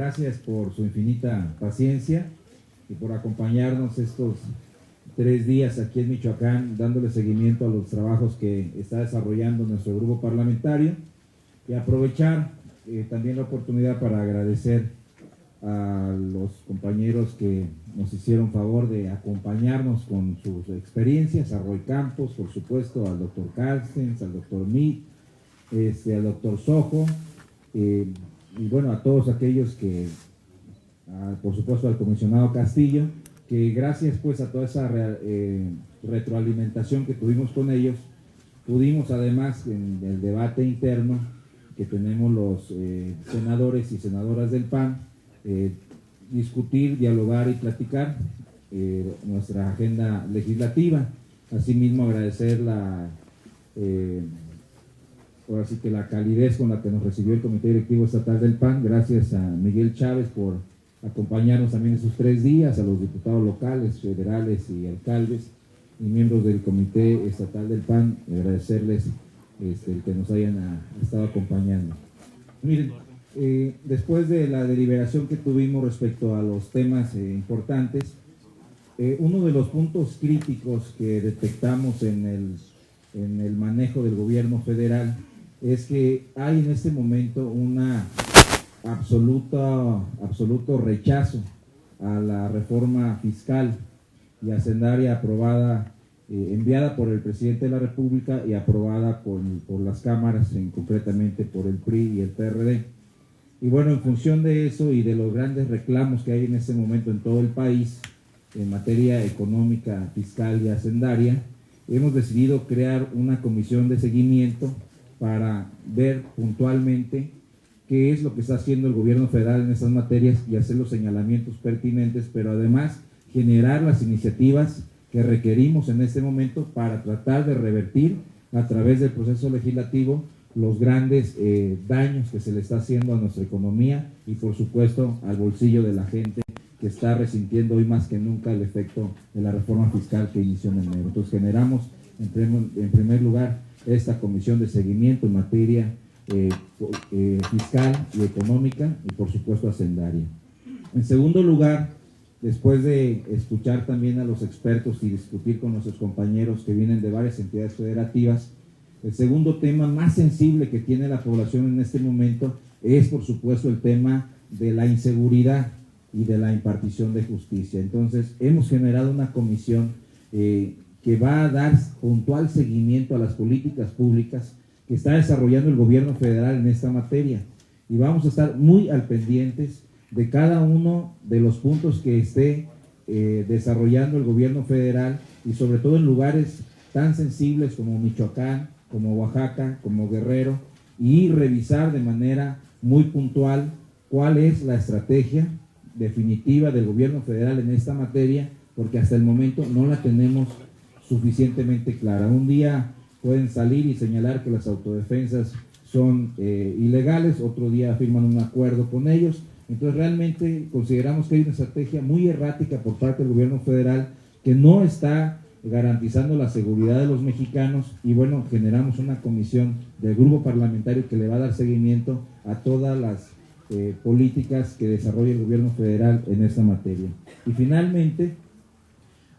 gracias por su infinita paciencia y por acompañarnos estos 3 días aquí en Michoacán, dándole seguimiento a los trabajos que está desarrollando nuestro grupo parlamentario, y aprovechar también la oportunidad para agradecer a los compañeros que nos hicieron favor de acompañarnos con sus experiencias, a Roy Campos, por supuesto, al doctor Carstens, al doctor Meade, al doctor Sojo, y bueno, a todos aquellos que, por supuesto, al comisionado Castillo, que gracias pues a toda esa retroalimentación que tuvimos con ellos, pudimos además en el debate interno que tenemos los senadores y senadoras del PAN, discutir, dialogar y platicar nuestra agenda legislativa. Asimismo, agradecer ahora sí que la calidez con la que nos recibió el Comité Directivo Estatal del PAN. Gracias a Miguel Chávez por acompañarnos también esos 3 días, a los diputados locales, federales y alcaldes y miembros del Comité Estatal del PAN, agradecerles el que nos hayan estado acompañando. Miren, después de la deliberación que tuvimos respecto a los temas importantes, uno de los puntos críticos que detectamos en el manejo del gobierno federal es que hay en este momento una absoluto rechazo a la reforma fiscal y hacendaria aprobada, enviada por el presidente de la República y aprobada por las cámaras, concretamente por el PRI y el PRD. Y bueno, en función de eso y de los grandes reclamos que hay en este momento en todo el país en materia económica, fiscal y hacendaria, hemos decidido crear una comisión de seguimiento para ver puntualmente qué es lo que está haciendo el gobierno federal en estas materias y hacer los señalamientos pertinentes, pero además generar las iniciativas que requerimos en este momento para tratar de revertir a través del proceso legislativo los grandes daños que se le está haciendo a nuestra economía y por supuesto al bolsillo de la gente que está resintiendo hoy más que nunca el efecto de la reforma fiscal que inició en enero. Entonces generamos en primer lugar esta comisión de seguimiento en materia fiscal y económica y por supuesto hacendaria. En segundo lugar, después de escuchar también a los expertos y discutir con nuestros compañeros que vienen de varias entidades federativas, el segundo tema más sensible que tiene la población en este momento es por supuesto el tema de la inseguridad y de la impartición de justicia. Entonces hemos generado una comisión que va a dar puntual seguimiento a las políticas públicas que está desarrollando el gobierno federal en esta materia, y vamos a estar muy al pendientes de cada uno de los puntos que esté desarrollando el gobierno federal, y sobre todo en lugares tan sensibles como Michoacán, como Oaxaca, como Guerrero, y revisar de manera muy puntual cuál es la estrategia definitiva del gobierno federal en esta materia, porque hasta el momento no la tenemos suficientemente clara. Un día pueden salir y señalar que las autodefensas son ilegales, otro día firman un acuerdo con ellos. Entonces realmente consideramos que hay una estrategia muy errática por parte del gobierno federal que no está garantizando la seguridad de los mexicanos, y bueno, generamos una comisión del grupo parlamentario que le va a dar seguimiento a todas las políticas que desarrolla el gobierno federal en esta materia. Y finalmente,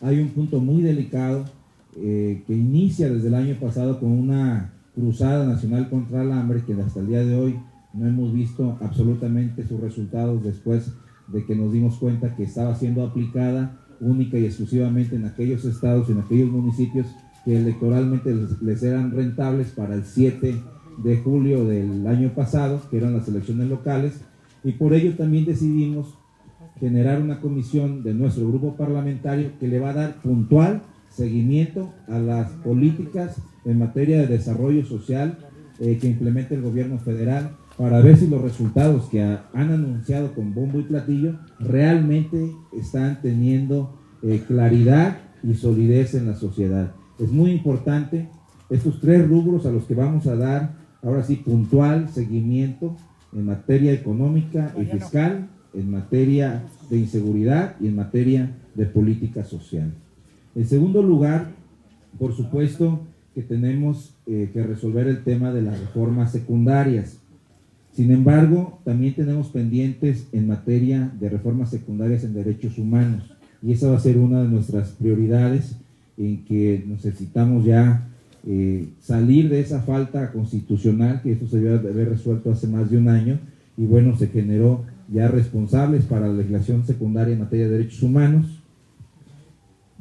hay un punto muy delicado que inicia desde el año pasado con una cruzada nacional contra el hambre que hasta el día de hoy no hemos visto absolutamente sus resultados, después de que nos dimos cuenta que estaba siendo aplicada única y exclusivamente en aquellos estados y en aquellos municipios que electoralmente les eran rentables para el 7 de julio del año pasado, que eran las elecciones locales, y por ello también decidimos generar una comisión de nuestro grupo parlamentario que le va a dar puntual seguimiento a las políticas en materia de desarrollo social que implementa el gobierno federal, para ver si los resultados que han anunciado con bombo y platillo realmente están teniendo claridad y solidez en la sociedad. Es muy importante estos 3 rubros a los que vamos a dar ahora sí puntual seguimiento en materia económica y fiscal, en materia de inseguridad y en materia de política social. En segundo lugar, por supuesto que tenemos que resolver el tema de las reformas secundarias. Sin embargo, también tenemos pendientes en materia de reformas secundarias en derechos humanos, y esa va a ser una de nuestras prioridades, en que necesitamos ya salir de esa falta constitucional, que esto se debe haber resuelto hace más de un año, y bueno, se generó ya responsables para la legislación secundaria en materia de derechos humanos.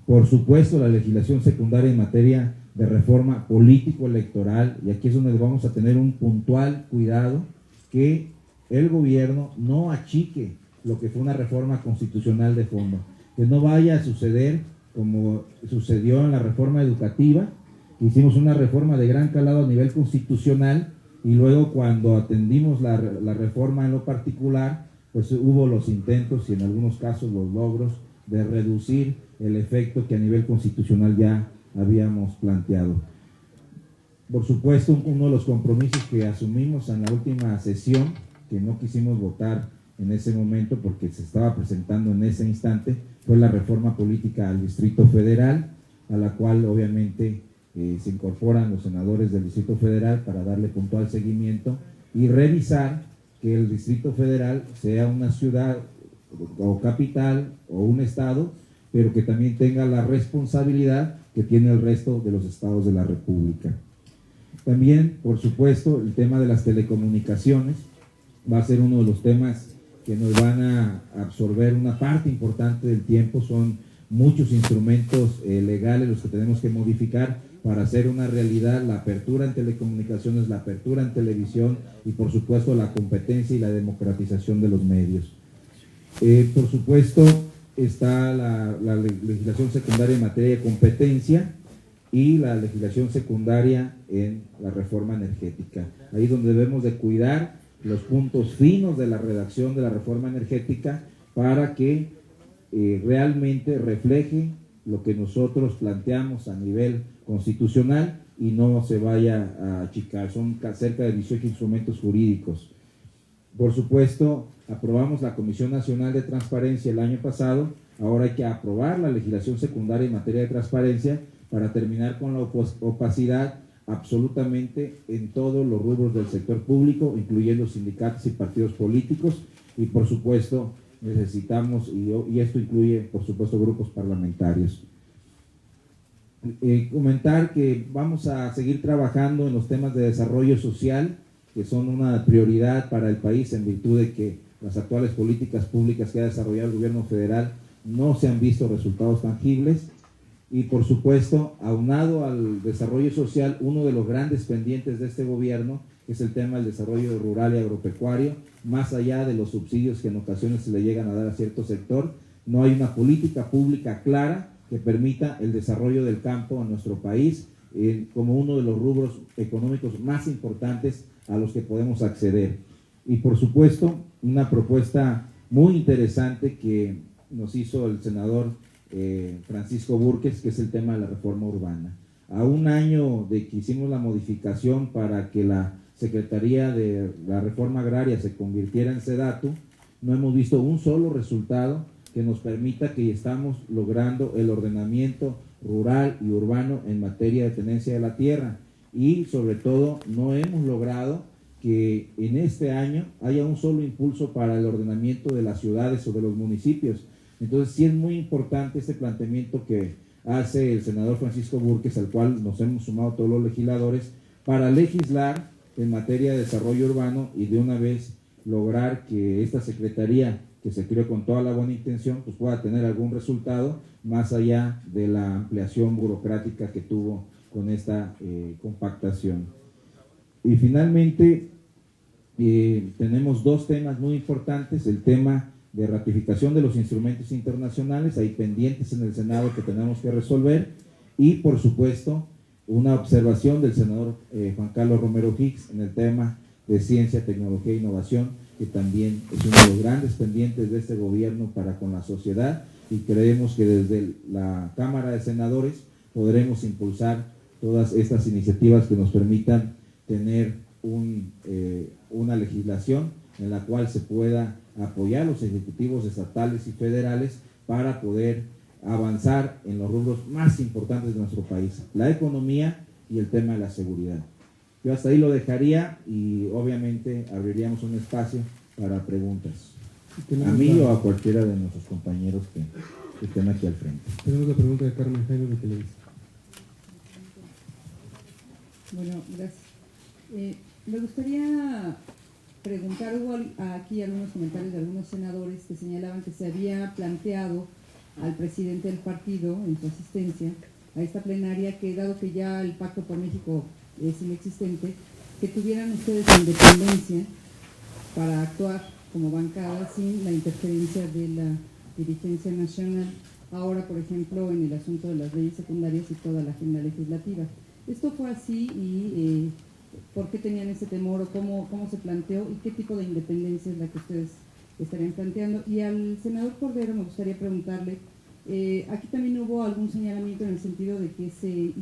Por supuesto, la legislación secundaria en materia de reforma político-electoral, y aquí es donde vamos a tener un puntual cuidado, que el gobierno no achique lo que fue una reforma constitucional de fondo, que no vaya a suceder como sucedió en la reforma educativa, que hicimos una reforma de gran calado a nivel constitucional, y luego cuando atendimos la reforma en lo particular, pues hubo los intentos y en algunos casos los logros de reducir el efecto que a nivel constitucional ya habíamos planteado. Por supuesto, uno de los compromisos que asumimos en la última sesión, que no quisimos votar en ese momento porque se estaba presentando en ese instante, fue la reforma política al Distrito Federal, a la cual obviamente se incorporan los senadores del Distrito Federal para darle puntual seguimiento y revisar que el Distrito Federal sea una ciudad o capital o un estado, pero que también tenga la responsabilidad que tiene el resto de los estados de la República. También, por supuesto, el tema de las telecomunicaciones va a ser uno de los temas que nos van a absorber una parte importante del tiempo. Son muchos instrumentos legales los que tenemos que modificar para hacer una realidad la apertura en telecomunicaciones, la apertura en televisión y, por supuesto, la competencia y la democratización de los medios. Por supuesto, está la legislación secundaria en materia de competencia y la legislación secundaria en la reforma energética. Ahí es donde debemos de cuidar los puntos finos de la redacción de la reforma energética para que realmente refleje lo que nosotros planteamos a nivel constitucional y no se vaya a achicar. Son cerca de 18 instrumentos jurídicos. Por supuesto, aprobamos la Comisión Nacional de Transparencia el año pasado. Ahora hay que aprobar la legislación secundaria en materia de transparencia para terminar con la opacidad absolutamente en todos los rubros del sector público, incluyendo sindicatos y partidos políticos, y por supuesto necesitamos, y esto incluye por supuesto grupos parlamentarios. Comentar que vamos a seguir trabajando en los temas de desarrollo social, que son una prioridad para el país en virtud de que las actuales políticas públicas que ha desarrollado el gobierno federal no se han visto resultados tangibles. Y por supuesto, aunado al desarrollo social, uno de los grandes pendientes de este gobierno es el tema del desarrollo rural y agropecuario. Más allá de los subsidios que en ocasiones se le llegan a dar a cierto sector, no hay una política pública clara que permita el desarrollo del campo en nuestro país como uno de los rubros económicos más importantes a los que podemos acceder. Y por supuesto, una propuesta muy interesante que nos hizo el senador Francisco Búrquez, que es el tema de la reforma urbana. A un año de que hicimos la modificación para que la Secretaría de la Reforma Agraria se convirtiera en SEDATU, no hemos visto un solo resultado que nos permita que estamos logrando el ordenamiento rural y urbano en materia de tenencia de la tierra, y sobre todo no hemos logrado que en este año haya un solo impulso para el ordenamiento de las ciudades o de los municipios. Entonces sí es muy importante este planteamiento que hace el senador Francisco Búrquez, al cual nos hemos sumado todos los legisladores, para legislar en materia de desarrollo urbano y de una vez lograr que esta secretaría, que se creó con toda la buena intención, pues pueda tener algún resultado más allá de la ampliación burocrática que tuvo con esta compactación. Y finalmente tenemos dos temas muy importantes: el tema de ratificación de los instrumentos internacionales, hay pendientes en el Senado que tenemos que resolver, y por supuesto una observación del senador Juan Carlos Romero Hicks en el tema de ciencia, tecnología e innovación, que también es uno de los grandes pendientes de este gobierno para con la sociedad, y creemos que desde la Cámara de Senadores podremos impulsar todas estas iniciativas que nos permitan tener una legislación en la cual se pueda apoyar a los ejecutivos estatales y federales para poder avanzar en los rubros más importantes de nuestro país: la economía y el tema de la seguridad. Yo hasta ahí lo dejaría y obviamente abriríamos un espacio para preguntas. A mí o a cualquiera de nuestros compañeros que estén aquí al frente. Tenemos la pregunta de Carmen Jaime de Televisa. Bueno, gracias. Me gustaría preguntar, hubo aquí algunos comentarios de algunos senadores que señalaban que se había planteado al presidente del partido en su asistencia a esta plenaria que, dado que ya el Pacto por México es inexistente, que tuvieran ustedes independencia para actuar como bancada sin la interferencia de la dirigencia nacional, ahora por ejemplo en el asunto de las leyes secundarias y toda la agenda legislativa. ¿Esto fue así y por qué tenían ese temor o cómo se planteó y qué tipo de independencia es la que ustedes estarían planteando? Y al senador Cordero me gustaría preguntarle, aquí también hubo algún señalamiento en el sentido de que se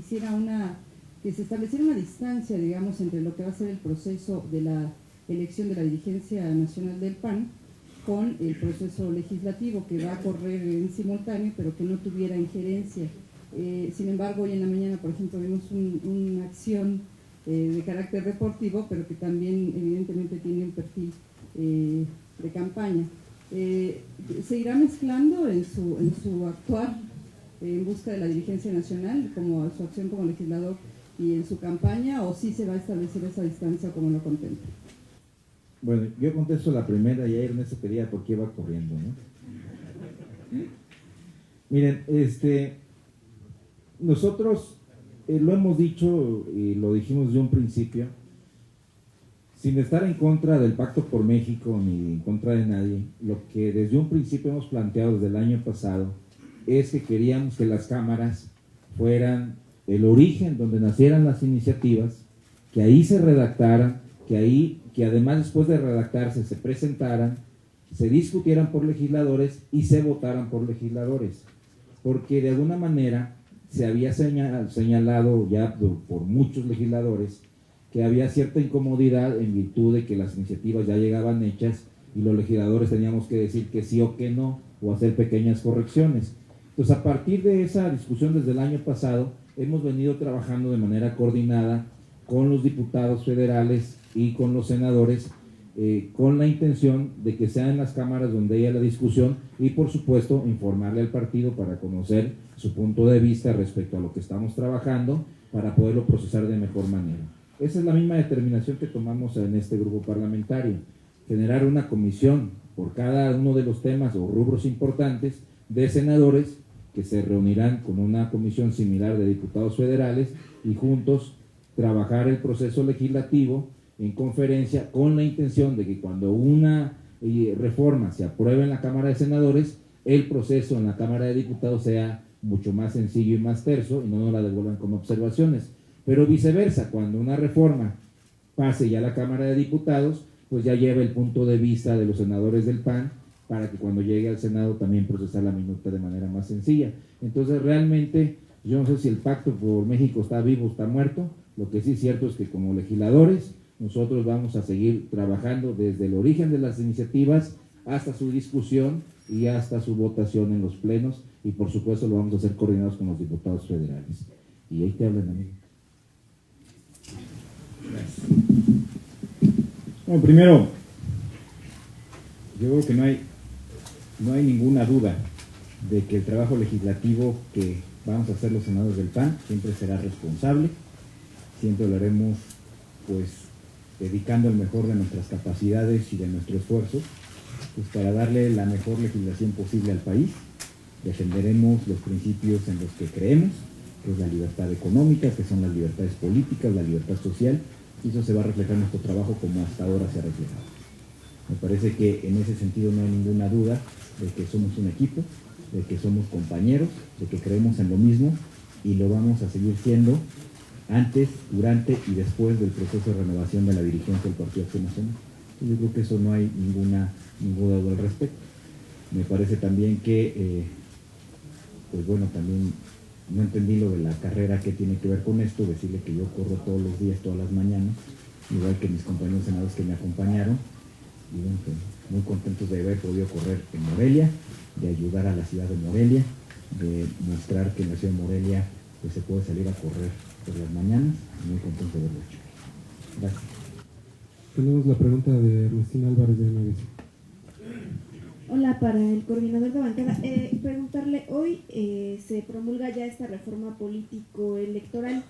estableciera una distancia, digamos, entre lo que va a ser el proceso de la elección de la dirigencia nacional del PAN con el proceso legislativo que va a correr en simultáneo, pero que no tuviera injerencia. Sin embargo, hoy en la mañana, por ejemplo, vimos una acción de carácter deportivo, pero que también evidentemente tiene un perfil de campaña. ¿Se irá mezclando en su actuar en busca de la dirigencia nacional, como su acción como legislador y en su campaña, o sí se va a establecer esa distancia como lo contempla? Bueno, yo contesto la primera y ahí Ernesto pedía por qué va corriendo, ¿no? Miren, nosotros lo hemos dicho y lo dijimos de un principio, sin estar en contra del Pacto por México ni en contra de nadie, lo que desde un principio hemos planteado desde el año pasado es que queríamos que las cámaras fueran el origen donde nacieran las iniciativas, que ahí se redactaran, que además después de redactarse se presentaran, se discutieran por legisladores y se votaran por legisladores, porque de alguna manera se había señalado ya por muchos legisladores que había cierta incomodidad en virtud de que las iniciativas ya llegaban hechas y los legisladores teníamos que decir que sí o que no, o hacer pequeñas correcciones. Entonces, a partir de esa discusión desde el año pasado, hemos venido trabajando de manera coordinada con los diputados federales y con los senadores, con la intención de que sean las cámaras donde haya la discusión y, por supuesto, informarle al partido para conocer su punto de vista respecto a lo que estamos trabajando para poderlo procesar de mejor manera. Esa es la misma determinación que tomamos en este grupo parlamentario, generar una comisión por cada uno de los temas o rubros importantes de senadores que se reunirán con una comisión similar de diputados federales y juntos trabajar el proceso legislativo en conferencia con la intención de que cuando una reforma se apruebe en la Cámara de Senadores, el proceso en la Cámara de Diputados sea mucho más sencillo y más terso y no nos la devuelvan con observaciones. Pero viceversa, cuando una reforma pase ya a la Cámara de Diputados, pues ya lleva el punto de vista de los senadores del PAN para que cuando llegue al Senado también procesar la minuta de manera más sencilla. Entonces realmente yo no sé si el Pacto por México está vivo o está muerto. Lo que sí es cierto es que como legisladores nosotros vamos a seguir trabajando desde el origen de las iniciativas hasta su discusión y hasta su votación en los plenos y por supuesto lo vamos a hacer coordinados con los diputados federales. Y ahí te hablan, amigo. Gracias. Bueno, primero, yo creo que no hay ninguna duda de que el trabajo legislativo que vamos a hacer los senadores del PAN siempre será responsable, siempre lo haremos pues dedicando el mejor de nuestras capacidades y de nuestro esfuerzo pues, para darle la mejor legislación posible al país. Defenderemos los principios en los que creemos, que es la libertad económica, que son las libertades políticas, la libertad social, y eso se va a reflejar en nuestro trabajo como hasta ahora se ha reflejado. Me parece que en ese sentido no hay ninguna duda de que somos un equipo, de que somos compañeros, de que creemos en lo mismo y lo vamos a seguir siendo antes, durante y después del proceso de renovación de la dirigencia del Partido Acción Nacional. Yo creo que eso no hay ninguna duda al respecto. Me parece también que, pues bueno, también no entendí lo de la carrera que tiene que ver con esto, decirle que yo corro todos los días, todas las mañanas, igual que mis compañeros senadores que me acompañaron, y bueno, pues, muy contentos de haber podido correr en Morelia, de ayudar a la ciudad de Morelia, de mostrar que en la ciudad de Morelia pues, se puede salir a correr por las mañanas, muy contentos de haberlo hecho. Gracias. Tenemos la pregunta de Ernestina Álvarez de MBC. Hola, para el coordinador de bancada. Preguntarle, hoy se promulga ya esta reforma político-electoral.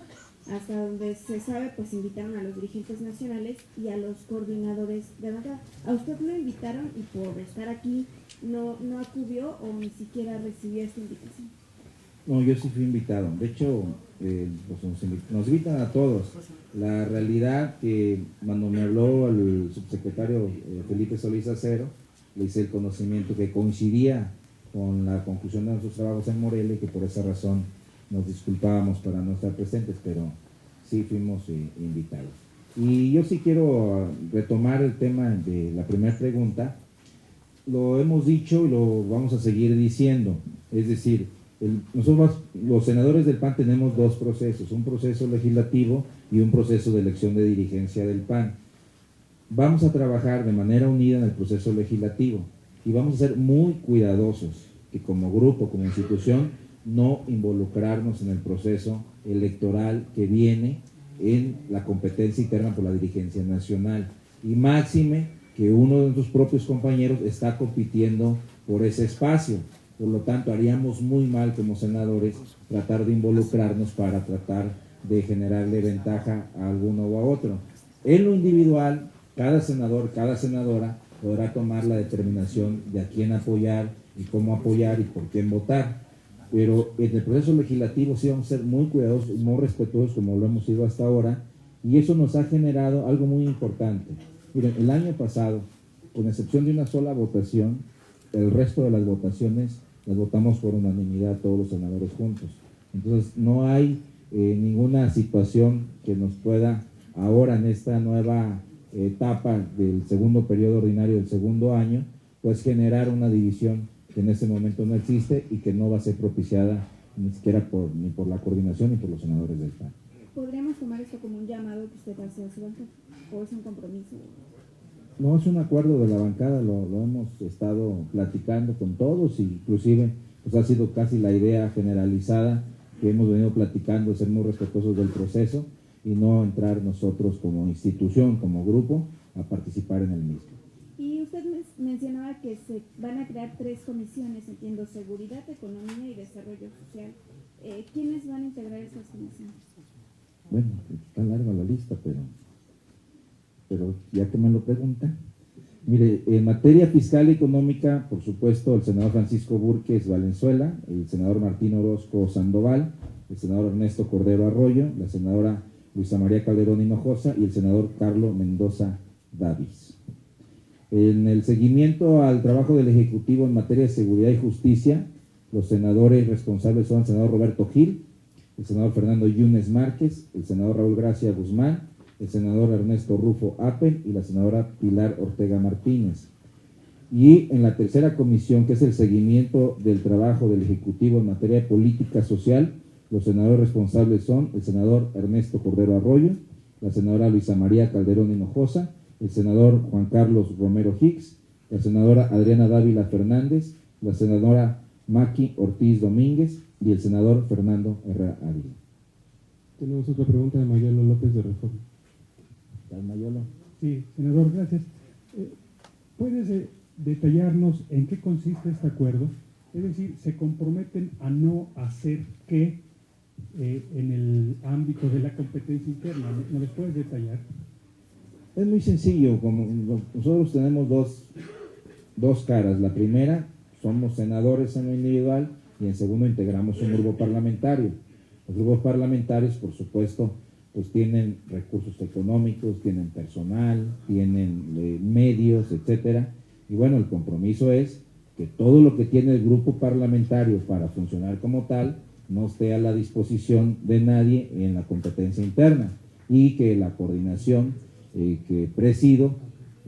Hasta donde se sabe, pues invitaron a los dirigentes nacionales y a los coordinadores de bancada. ¿A usted lo invitaron y por estar aquí no acudió o ni siquiera recibió esta invitación? No, yo sí fui invitado. De hecho, pues nos invitan a todos. La realidad que cuando me habló el subsecretario Felipe Solís Acero, le hice el conocimiento que coincidía con la conclusión de nuestros trabajos en Morelia y que por esa razón nos disculpábamos para no estar presentes, pero sí fuimos invitados. Y yo sí quiero retomar el tema de la primera pregunta. Lo hemos dicho y lo vamos a seguir diciendo. Es decir, nosotros los senadores del PAN tenemos dos procesos, un proceso legislativo y un proceso de elección de dirigencia del PAN. Vamos a trabajar de manera unida en el proceso legislativo y vamos a ser muy cuidadosos que como grupo, como institución, no involucrarnos en el proceso electoral que viene en la competencia interna por la dirigencia nacional. Y máxime que uno de nuestros propios compañeros está compitiendo por ese espacio. Por lo tanto, haríamos muy mal como senadores tratar de involucrarnos para tratar de generarle ventaja a alguno o a otro. En lo individual, cada senador, cada senadora podrá tomar la determinación de a quién apoyar y cómo apoyar y por quién votar. Pero en el proceso legislativo sí vamos a ser muy cuidadosos y muy respetuosos como lo hemos sido hasta ahora, y eso nos ha generado algo muy importante. Miren, el año pasado, con excepción de una sola votación, el resto de las votaciones las votamos por unanimidad todos los senadores juntos. Entonces no hay ninguna situación que nos pueda ahora en esta nueva etapa del segundo periodo ordinario del segundo año, pues generar una división que en este momento no existe y que no va a ser propiciada ni siquiera ni por la coordinación ni por los senadores del PAN. ¿Podríamos tomar esto como un llamado que usted hace a su bancada o es un compromiso? No, es un acuerdo de la bancada, lo hemos estado platicando con todos, e inclusive pues ha sido casi la idea generalizada que hemos venido platicando, ser muy respetuosos del proceso y no entrar nosotros como institución, como grupo, a participar en el mismo. Y usted mencionaba que se van a crear 3 comisiones, entiendo, seguridad, economía y desarrollo social. ¿Quiénes van a integrar esas comisiones? Bueno, está larga la lista, pero ya que me lo preguntan. Mire, en materia fiscal y económica, por supuesto, el senador Francisco Burques Valenzuela, el senador Martín Orozco Sandoval, el senador Ernesto Cordero Arroyo, la senadora Luisa María Calderón Hinojosa y el senador Carlos Mendoza Davis. En el seguimiento al trabajo del Ejecutivo en materia de seguridad y justicia, los senadores responsables son el senador Roberto Gil, el senador Fernando Yunes Márquez, el senador Raúl Gracia Guzmán, el senador Ernesto Rufo Appel y la senadora Pilar Ortega Martínez. Y en la tercera comisión, que es el seguimiento del trabajo del Ejecutivo en materia de política social, los senadores responsables son el senador Ernesto Cordero Arroyo, la senadora Luisa María Calderón Hinojosa, el senador Juan Carlos Romero Hicks, la senadora Adriana Dávila Fernández, la senadora Maki Ortiz Domínguez y el senador Fernando Herrera Ávila. Tenemos otra pregunta de Mayolo López de Reforma. ¿Tal Mayolo? Sí, senador, gracias. ¿Puedes detallarnos en qué consiste este acuerdo? Es decir, ¿se comprometen a no hacer qué en el ámbito de la competencia interna? ¿No les puedes detallar? Es muy sencillo, como nosotros tenemos dos caras. La primera, somos senadores en lo individual y en segundo integramos un grupo parlamentario. Los grupos parlamentarios, por supuesto, pues tienen recursos económicos, tienen personal, tienen medios, etcétera. Y bueno, el compromiso es que todo lo que tiene el grupo parlamentario para funcionar como tal no esté a la disposición de nadie en la competencia interna y que la coordinación que presido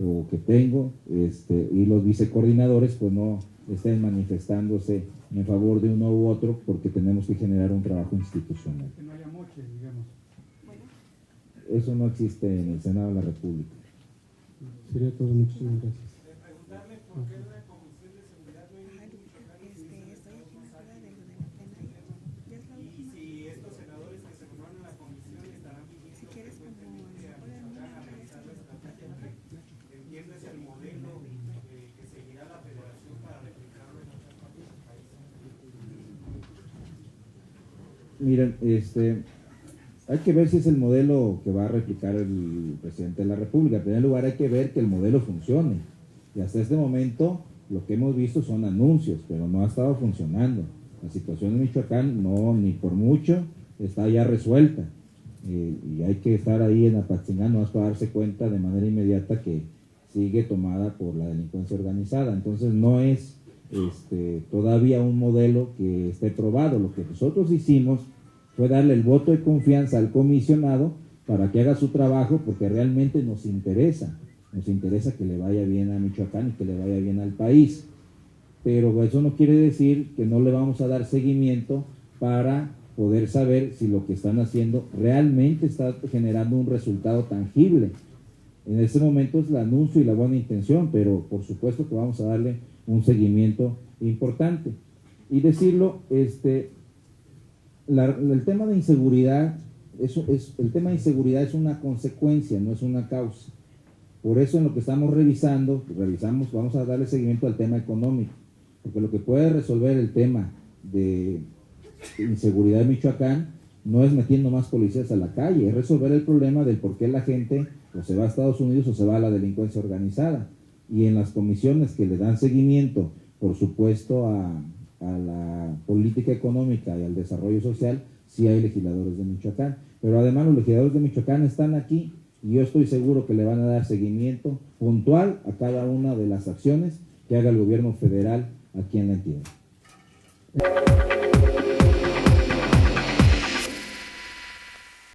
o que tengo y los vicecoordinadores pues no estén manifestándose en favor de uno u otro porque tenemos que generar un trabajo institucional. Que no haya moche, digamos. Eso no existe en el Senado de la República. Sería todo, muchísimas gracias. Preguntarle por qué la Comisión de Seguridad no y si estos senadores que se formaron en la comisión estarán pidiendo frecuentemente a sacar Miren, hay que ver si es el modelo que va a replicar el presidente de la República. En primer lugar, hay que ver que el modelo funcione. Y hasta este momento, lo que hemos visto son anuncios, pero no ha estado funcionando. La situación en Michoacán, no, ni por mucho, está ya resuelta. Y hay que estar ahí en Apatzingán, no para darse cuenta de manera inmediata que sigue tomada por la delincuencia organizada. Entonces, no es todavía un modelo que esté probado. Lo que nosotros hicimos fue darle el voto de confianza al comisionado para que haga su trabajo, porque realmente nos interesa que le vaya bien a Michoacán y que le vaya bien al país. Pero eso no quiere decir que no le vamos a dar seguimiento para poder saber si lo que están haciendo realmente está generando un resultado tangible. En este momento es el anuncio y la buena intención, pero por supuesto que vamos a darle un seguimiento importante. Y decirlo, el tema de inseguridad, el tema de inseguridad es una consecuencia, no es una causa. Por eso en lo que estamos revisamos, vamos a darle seguimiento al tema económico, porque lo que puede resolver el tema de inseguridad de Michoacán no es metiendo más policías a la calle, es resolver el problema del por qué la gente o se va a Estados Unidos o se va a la delincuencia organizada. Y en las comisiones que le dan seguimiento, por supuesto, a la política económica y al desarrollo social, sí hay legisladores de Michoacán. Pero además los legisladores de Michoacán están aquí y yo estoy seguro que le van a dar seguimiento puntual a cada una de las acciones que haga el gobierno federal aquí en la entidad.